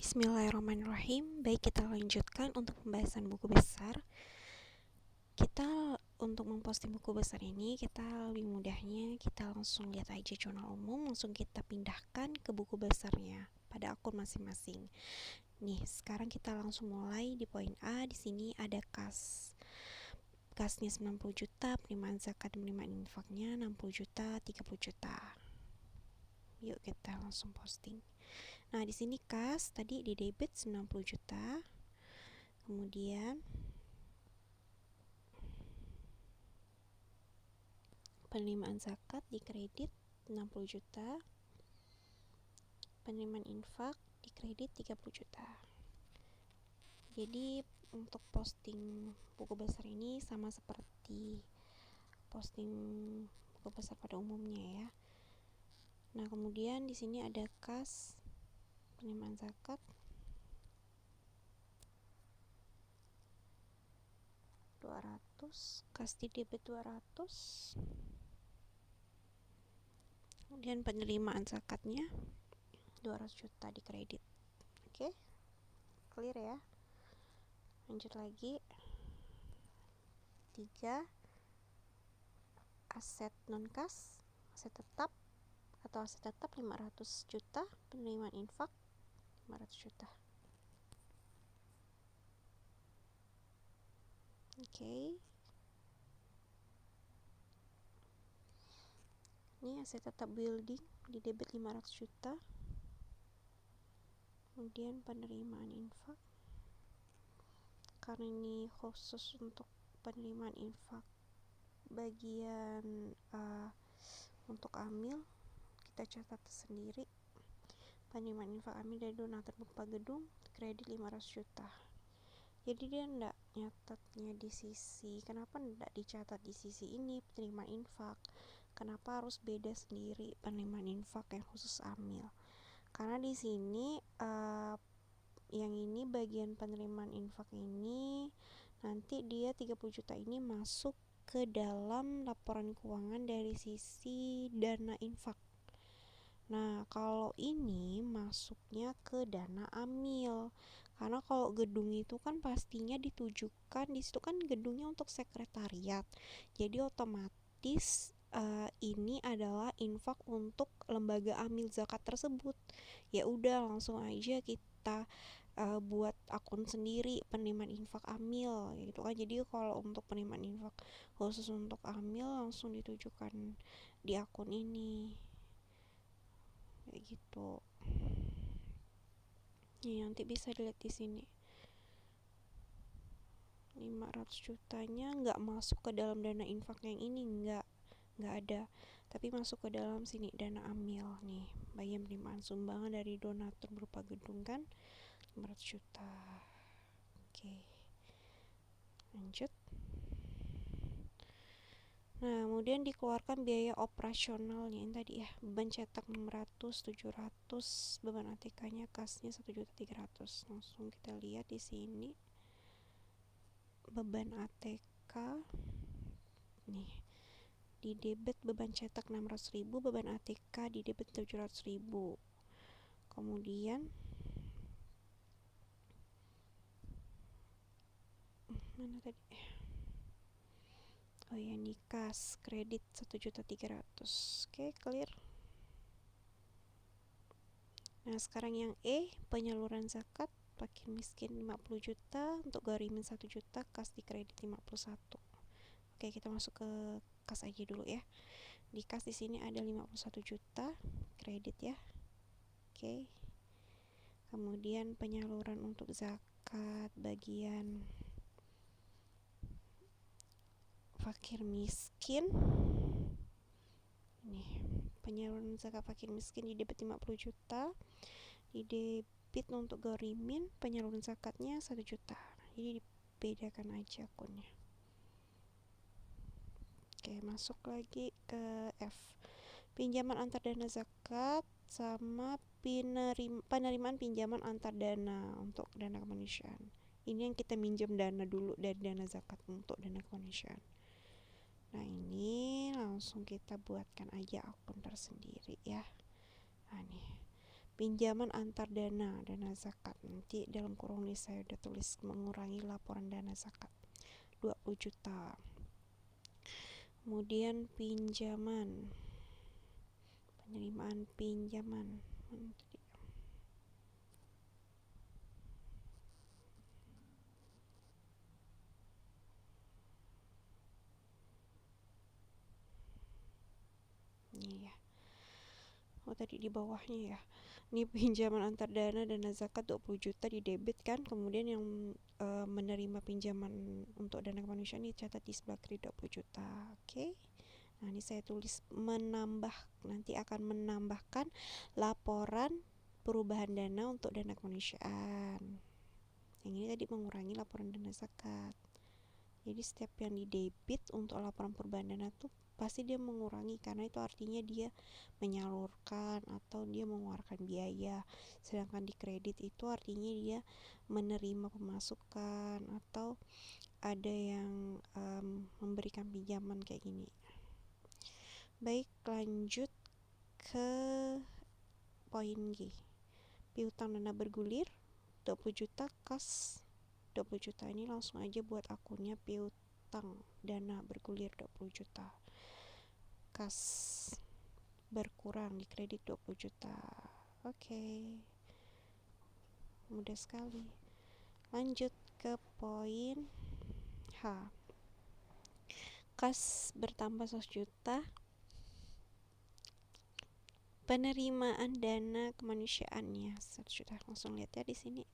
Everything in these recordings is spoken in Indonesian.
Bismillahirrahmanirrahim. Baik, kita lanjutkan untuk pembahasan buku besar. Untuk memposting buku besar ini, kita lebih mudahnya kita langsung lihat aja jurnal umum, langsung kita pindahkan ke buku besarnya pada akun masing-masing. Nih, sekarang kita langsung mulai di poin A. Di sini ada kas. Kasnya 90 juta, penerimaan zakat dan penerimaan infaknya 60 juta, 30 juta. Yuk kita langsung posting. Nah, di sini kas tadi di debit 90 juta. Kemudian penerimaan zakat di kredit 60 juta. Penerimaan infak di kredit 30 juta. Jadi untuk posting buku besar ini sama seperti posting buku besar pada umumnya ya. Nah, kemudian di sini ada kas penerimaan zakat 200, kas di debit 200. Kemudian penerimaan zakatnya 200 juta di kredit. Oke, clear ya. Lanjut lagi. 3. Aset non-kas, aset tetap atau aset tetap 500 juta, penerimaan infak 500 juta. Oke. Ini aset tetap building di debit 500 juta. Kemudian penerimaan infak. Karena ini khusus untuk penerimaan infak bagian untuk amil, kita catat sendiri. Penerimaan infak amil dari donatur berupa gedung, kredit 500 juta. Jadi dia enggak nyatatnya di sisi, kenapa enggak dicatat di sisi ini penerimaan infak? Kenapa harus beda sendiri penerimaan infak yang khusus amil? Karena di sini yang ini bagian penerimaan infak ini nanti dia 30 juta ini masuk ke dalam laporan keuangan dari sisi dana infak. Nah, kalau ini masuknya ke dana amil. Karena kalau gedung itu kan pastinya ditujukan, di situ kan gedungnya untuk sekretariat. Jadi otomatis ini adalah infak untuk lembaga amil zakat tersebut. Ya udah, langsung aja kita buat akun sendiri penerimaan infak amil gitu kan. Jadi kalau untuk penerimaan infak khusus untuk amil langsung ditujukan di akun ini. Kayak gitu. Ya, nanti bisa dilihat di sini. 500 jutanya nggak masuk ke dalam dana infak yang ini, nggak ada, tapi masuk ke dalam sini dana amil nih, bagian penerimaan sumbangan dari donatur berupa gedung kan 500 juta. Oke, lanjut. Nah, kemudian dikeluarkan biaya operasionalnya ini tadi ya, beban cetak 600, 700, beban ATK-nya kasnya 1.300.000. Langsung kita lihat di sini. Beban ATK nih. Di debit beban cetak 600.000, beban ATK di debit 700.000. Kemudian mana tadi? Oh ya, ini kas kredit 1.300.000. Oke, clear. Nah, sekarang yang E, penyaluran zakat fakir miskin 50 juta, untuk gorimin 1 juta, kas di kredit 51. Oke, kita masuk ke kas aja dulu ya. Di kas di sini ada 51 juta kredit ya. Oke. Kemudian penyaluran untuk zakat bagian fakir miskin. Ini penyaluran zakat fakir miskin di debit 50 juta. Di debit untuk gorimin penyaluran zakatnya 1 juta. Jadi dibedakan aja akunnya. Oke, masuk lagi ke F. Pinjaman antar dana zakat sama penerimaan pinjaman antar dana untuk dana kemanusiaan. Ini yang kita minjem dana dulu dari dana zakat untuk dana kemanusiaan. Nah, ini langsung kita buatkan aja akun tersendiri ya. Nah, nih pinjaman antar dana zakat. Nanti dalam kurung ini saya udah tulis mengurangi laporan dana zakat 20 juta. Kemudian pinjaman, penerimaan pinjaman. Ini ya. Oh, tadi di bawahnya ya. Ini pinjaman antar dana zakat 20 juta di debit kan. Kemudian yang menerima pinjaman untuk dana kemanusiaan dicatat di sebelah kiri 20 juta. Oke. Nah, ini saya tulis nanti akan menambahkan laporan perubahan dana untuk dana kemanusiaan. Yang ini tadi mengurangi laporan dana zakat. Jadi setiap yang di debit untuk laporan perubahan dana tuh pasti dia mengurangi, karena itu artinya dia menyalurkan atau dia mengeluarkan biaya. Sedangkan di kredit itu artinya dia menerima pemasukan atau ada yang memberikan pinjaman kayak gini. Baik, lanjut ke poin G. Piutang dana bergulir 20 juta, kas 20 juta. Ini langsung aja buat akunnya piutang dana bergulir 20 juta. Kas berkurang di kredit 20 juta. Oke. Mudah sekali. Lanjut ke poin H. Kas bertambah 100 juta. Penerimaan dana kemanusiaannya 100 juta. Langsung lihat ya di sini.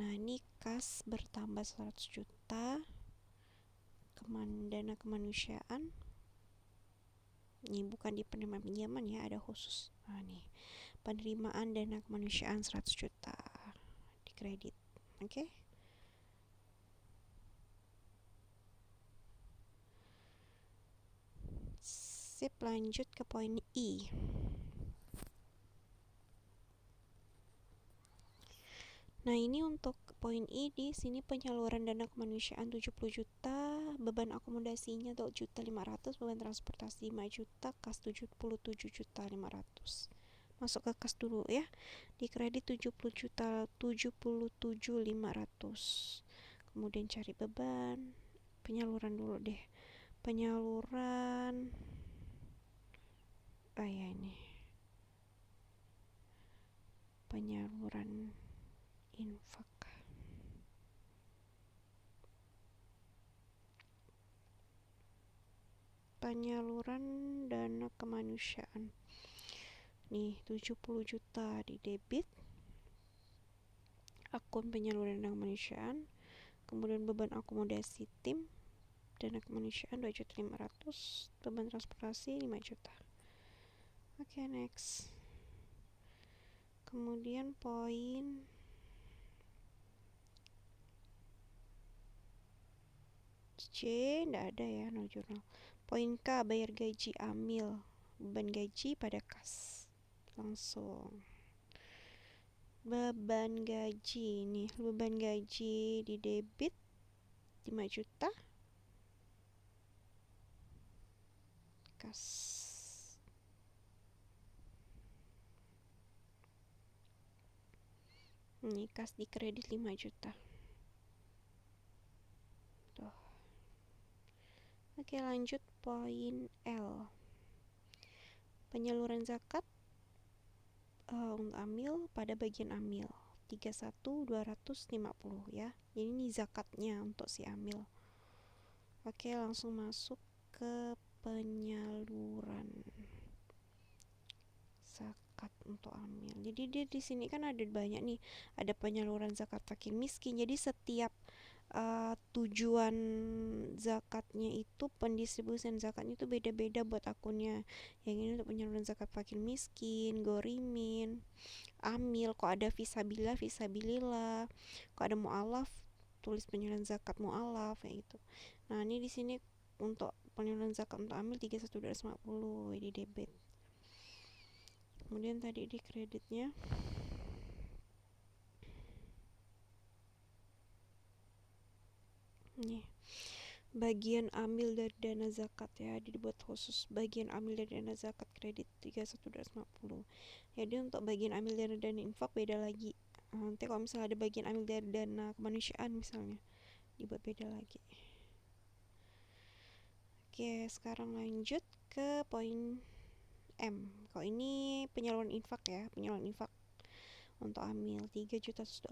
Nah, ini kas bertambah 100 juta. Dana kemanusiaan. Ini bukan di penerimaan pinjaman ya, ada khusus. Nah, nih. Penerimaan dana kemanusiaan 100 juta di kredit. Oke. Sip, lanjut ke poin I. Nah, ini untuk poin I di sini penyaluran dana kemanusiaan 70 juta, beban akomodasinya 2.500.000, beban transportasi 5 juta, kas 77 juta 500. Masuk ke kas dulu ya. Di kredit 70 juta 77.500. Kemudian cari beban, penyaluran dulu deh. Penyaluran ini. Penyaluran infak. Penyaluran dana kemanusiaan. Nih, 70 juta di debit. Akun penyaluran dana kemanusiaan. Kemudian beban akomodasi tim dana kemanusiaan 2.500.000, beban transportasi 5 juta. Oke, next. Kemudian poin C, enggak ada ya, no jurnal. Poin K, bayar gaji amil, beban gaji pada kas. Langsung. Beban gaji nih, beban gaji di debit 5 juta. Kas. Ini kas di kredit 5 juta. Tuh. Oke, lanjut poin L. Penyaluran zakat untuk amil pada bagian amil 31.250 ya. Jadi ini zakatnya untuk si amil. Oke, langsung masuk ke penyaluran zakat untuk amil. Jadi dia di sini kan ada banyak nih, ada penyaluran zakat fakir miskin. Jadi setiap tujuan zakatnya itu, pendistribusian zakatnya itu beda-beda buat akunnya. Yang ini untuk penyaluran zakat fakir miskin, gorimin, amil. Kok ada fisabilillah, kok ada mu'alaf, tulis penyaluran zakat mu'alaf kayak gitu. Nah, ini di sini untuk penyaluran zakat untuk amil 31.250 di debit. Kemudian tadi di kreditnya nih, bagian ambil dari dana zakat ya, dibuat khusus bagian ambil dari dana zakat kredit 31.250. Jadi untuk bagian ambil dari dana infak beda lagi. Nanti kalau misalnya ada bagian ambil dari dana kemanusiaan misalnya, dibuat beda lagi. Oke, sekarang lanjut ke poin M. Kalau ini penyaluran infak ya, penyaluran infak untuk amil 3.125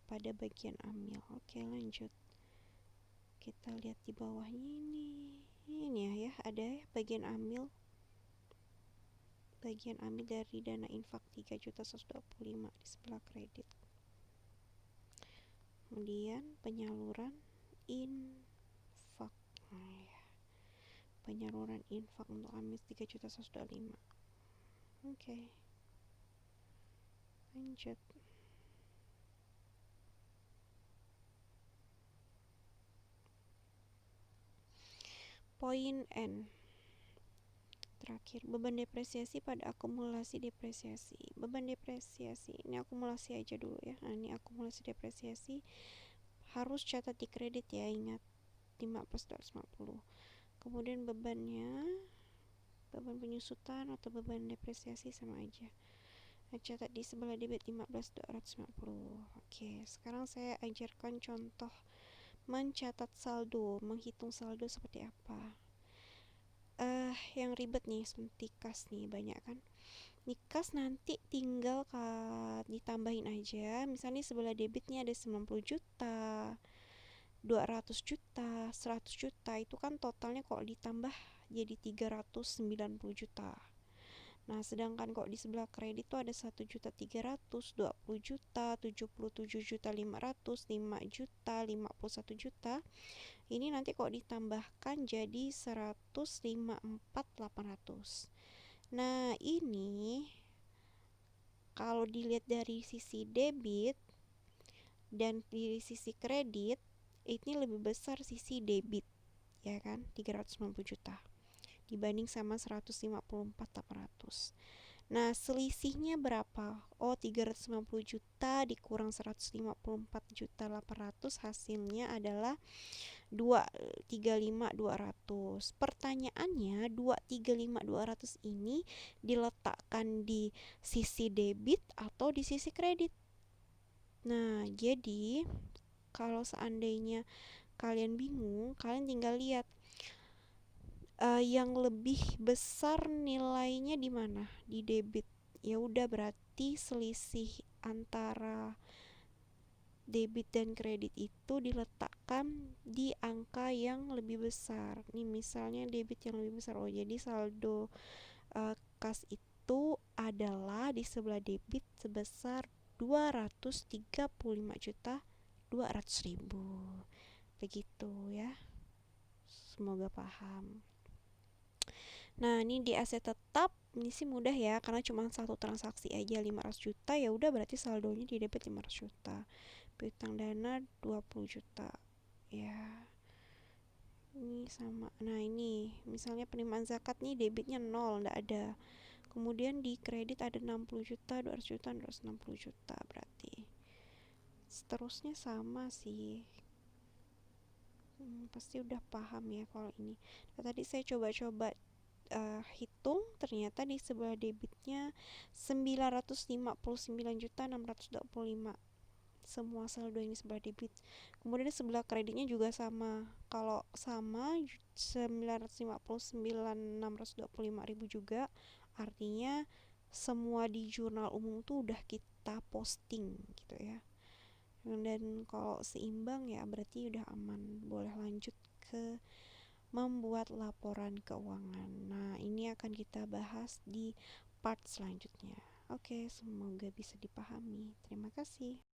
pada bagian amil. Oke, lanjut. Kita lihat di bawahnya ini ya, ada ya bagian amil dari dana infak 3.125 di sebelah kredit. Kemudian penyaluran infak. Nah, ya. Penyaluran infak untuk amil 3.125. Oke. Lanjut. Poin N. Terakhir, beban depresiasi pada akumulasi depresiasi. Beban depresiasi, ini akumulasi aja dulu ya. Nah, ini akumulasi depresiasi harus catat di kredit ya, ingat 15.250. Kemudian bebannya, beban penyusutan atau beban depresiasi sama aja. Nah, catat di sebelah debit 15.250. Oke, sekarang saya ajarkan contoh mencatat saldo, menghitung saldo seperti apa. Yang ribet nih seperti kas nih, banyak kan. Nih kas nanti tinggal ditambahin aja. Misalnya sebelah debitnya ada 90 juta, 200 juta, 100 juta. Itu kan totalnya kalau ditambah jadi 390 juta. Nah, sedangkan kok di sebelah kredit tuh ada 1.300.000, 20 juta, 77.500.000, 5 juta, 51 juta. Ini nanti kok ditambahkan jadi 154.800. Nah, ini kalau dilihat dari sisi debit dan di sisi kredit, ini lebih besar sisi debit, ya kan, 390 juta dibanding sama 154.800. Nah, selisihnya berapa? Oh, 390 juta dikurang 154.800, hasilnya adalah 235.200. Pertanyaannya, 235.200 ini diletakkan di sisi debit atau di sisi kredit? Nah, jadi kalau seandainya kalian bingung, kalian tinggal lihat yang lebih besar nilainya di mana? Di debit. Ya udah, berarti selisih antara debit dan kredit itu diletakkan di angka yang lebih besar. Nih misalnya debit yang lebih besar. Oh, jadi saldo kas itu adalah di sebelah debit sebesar 235.200.000. Begitu ya. Semoga paham. Nah, ini di aset tetap ini sih mudah ya, karena cuma satu transaksi aja 500 juta, ya udah berarti saldonya di debit 500 juta. Piutang dana 20 juta. Ya. Ini sama. Nah, ini misalnya penerimaan zakat nih debitnya 0, enggak ada. Kemudian di kredit ada 60 juta, 200 juta, 260 juta berarti. Seterusnya sama sih. Pasti udah paham ya kalau ini. Nah, tadi saya coba-coba hitung, ternyata di sebelah debitnya 959.625 semua saldo yang di sebelah debit. Kemudian di sebelah kreditnya juga sama. Kalau sama 959.625.000 juga, artinya semua di jurnal umum tuh udah kita posting gitu ya. Dan kalau seimbang ya berarti udah aman, boleh lanjut ke membuat laporan keuangan. Nah, ini akan kita bahas di part selanjutnya. Oke, semoga bisa dipahami. Terima kasih.